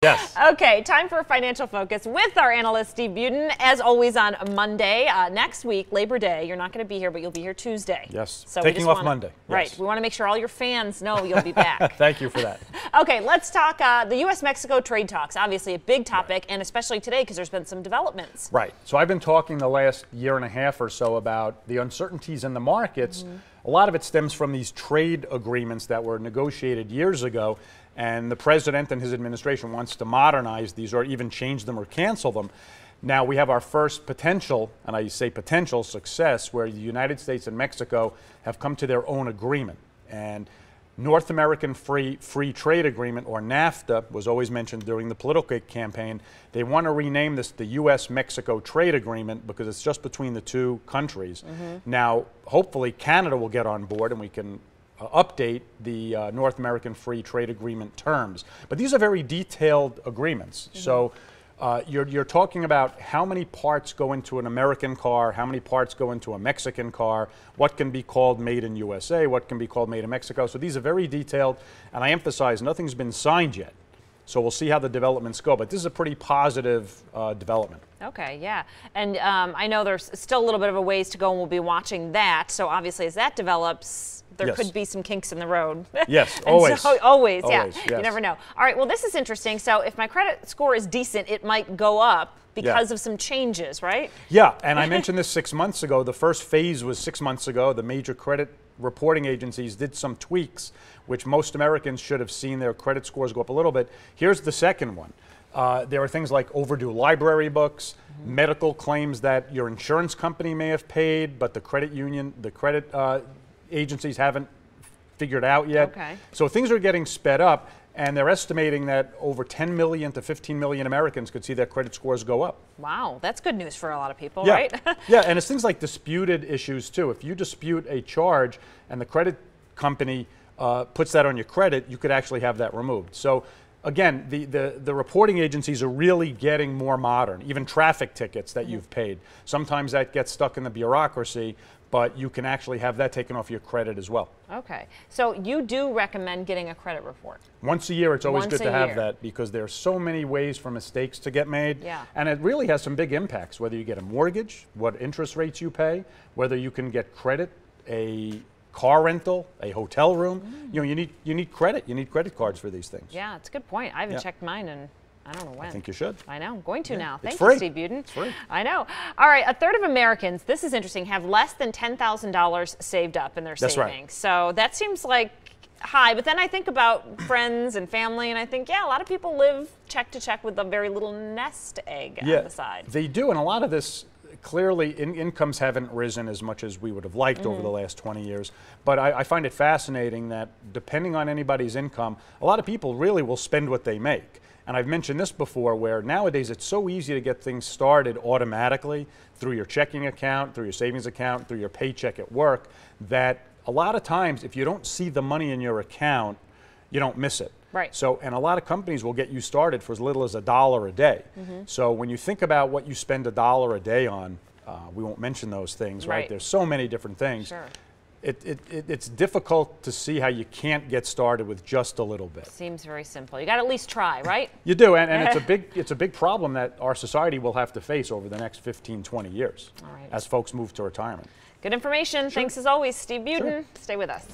Yes. Okay, time for a financial focus with our analyst, Steve Budin, as always on Monday. Next week, Labor Day, you're not going to be here, but you'll be here Tuesday. Yes, so taking off Monday. Right, Yes. we want to make sure all your fans know you'll be back. Thank you for that. Okay, let's talk the U.S.-Mexico trade talks. Obviously a big topic, and especially today because there's been some developments. Right. So I've been talking the last year and a half or so about the uncertainties in the markets. A lot of it stems from these trade agreements that were negotiated years ago, and the president and his administration wants to modernize these or even change them or cancel them. Now we have our first potential, and I say potential, success where the United States and Mexico have come to their own agreement. And North American Free Trade Agreement, or NAFTA, was always mentioned during the political campaign. They want to rename this the U.S.-Mexico Trade Agreement because it's just between the two countries. Now, hopefully Canada will get on board and we can update the North American Free Trade Agreement terms. But these are very detailed agreements. So you're talking about how many parts go into an American car, how many parts go into a Mexican car, what can be called made in USA, what can be called made in Mexico. So these are very detailed, and I emphasize nothing's been signed yet. So we'll see how the developments go, but this is a pretty positive development. Okay, yeah. And I know there's still a little bit of a ways to go, and we'll be watching that. So obviously as that develops, there could be some kinks in the road. Yes, always. So, always, yeah. Yes. You never know. All right, well, this is interesting. So if my credit score is decent, it might go up because of some changes, right? Yeah, and I mentioned this 6 months ago. The first phase was 6 months ago. The major credit reporting agencies did some tweaks, which most Americans should have seen their credit scores go up a little bit. Here's the second one. There are things like overdue library books, medical claims that your insurance company may have paid, but the credit union, the credit agencies haven't figured out yet. Okay. So things are getting sped up, and they're estimating that over 10 million to 15 million Americans could see their credit scores go up. Wow, that's good news for a lot of people, Yeah. right? Yeah, and it's things like disputed issues too. If you dispute a charge and the credit company puts that on your credit, you could actually have that removed. So again, the reporting agencies are really getting more modern, even traffic tickets that you've paid. Sometimes that gets stuck in the bureaucracy, but you can actually have that taken off your credit as well. Okay, so you do recommend getting a credit report? Once a year, it's always good to have year. that because there's so many ways for mistakes to get made. Yeah. And it really has some big impacts, whether you get a mortgage, what interest rates you pay, whether you can get credit, a car rental, a hotel room. You know, you need credit. You need credit cards for these things. Yeah, it's a good point. I haven't checked mine in I don't know when. I think you should. I know. I'm going to now. Thank free. you, Steve Budin. It's free. I know. All right. A third of Americans, this is interesting, have less than $10,000 saved up in their savings. Right. So that seems like high. But then I think about friends and family, and I think, yeah, a lot of people live check to check with a very little nest egg on the side. They do. And a lot of this, clearly, incomes haven't risen as much as we would have liked over the last 20 years. But I find it fascinating that depending on anybody's income, a lot of people really will spend what they make. And I've mentioned this before where nowadays it's so easy to get things started automatically through your checking account, through your savings account, through your paycheck at work, that a lot of times if you don't see the money in your account, you don't miss it. Right. So, and a lot of companies will get you started for as little as $1 a day. So when you think about what you spend $1 a day on, we won't mention those things, right? There's so many different things. Sure. It's difficult to see how you can't get started with just a little bit. Seems very simple. You got to at least try, right? You do, and it's a big problem that our society will have to face over the next 15, 20 years as folks move to retirement. Good information. Thanks as always, Steve Budin. Stay with us.